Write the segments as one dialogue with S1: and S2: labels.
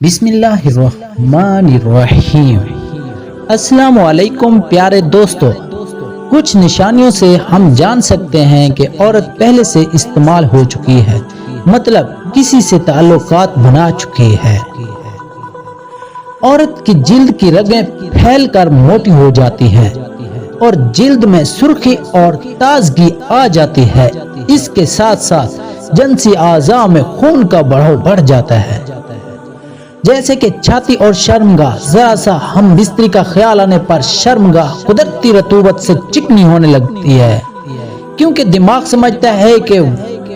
S1: بسم اللہ الرحمن الرحیم۔ السلام علیکم پیارے دوستو، کچھ نشانیوں سے ہم جان سکتے ہیں کہ عورت پہلے سے استعمال ہو چکی ہے، مطلب کسی سے تعلقات بنا چکی ہے۔ عورت کی جلد کی رگیں پھیل کر موٹی ہو جاتی ہیں اور جلد میں سرخی اور تازگی آ جاتی ہے۔ اس کے ساتھ ساتھ جنسی اعضاء میں خون کا بڑھاؤ بڑھ جاتا ہے، جیسے کہ چھاتی اور شرمگاہ۔ ذرا سا ہم بستری کا خیال آنے پر شرمگاہ قدرتی رطوبت سے چکنی ہونے لگتی ہے، کیونکہ دماغ سمجھتا ہے کہ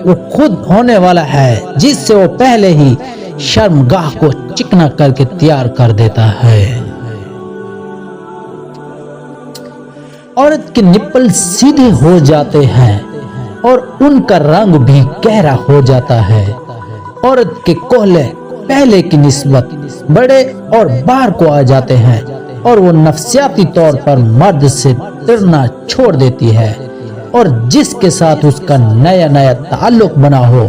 S1: وہ خود ہونے والا ہے، جس سے وہ پہلے ہی شرمگاہ کو چکنا کر کے تیار کر دیتا ہے۔ عورت کے نپل سیدھے ہو جاتے ہیں اور ان کا رنگ بھی گہرا ہو جاتا ہے۔ عورت کے کوہلے پہلے کی نسبت بڑے اور باہر کو آ جاتے ہیں اور وہ نفسیاتی طور پر مرد سے ڈرنا چھوڑ دیتی ہے، اور جس کے ساتھ اس کا نیا تعلق بنا ہو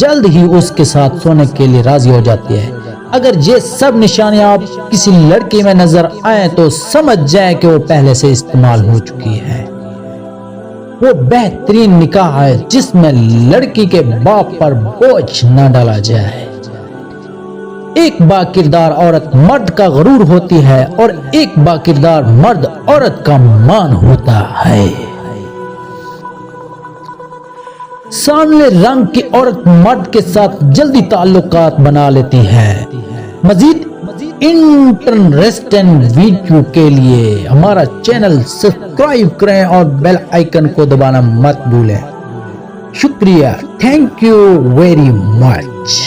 S1: جلد ہی اس کے ساتھ سونے کے لیے راضی ہو جاتی ہے۔ اگر یہ سب نشانیاں آپ کسی لڑکی میں نظر آئیں تو سمجھ جائیں کہ وہ پہلے سے استعمال ہو چکی ہے۔ وہ بہترین نکاح ہے جس میں لڑکی کے باپ پر بوجھ نہ ڈالا جائے۔ ایک با کردار عورت مرد کا غرور ہوتی ہے اور ایک با کردار مرد عورت کا مان ہوتا ہے۔ سانولے رنگ کی عورت مرد کے ساتھ جلدی تعلقات بنا لیتی ہے۔ مزید انٹرسٹنگ ویڈیو کے لیے ہمارا چینل سبسکرائب کریں اور بیل آئیکن کو دبانا مت بھولیں۔ شکریہ، تھینک یو ویری مچ۔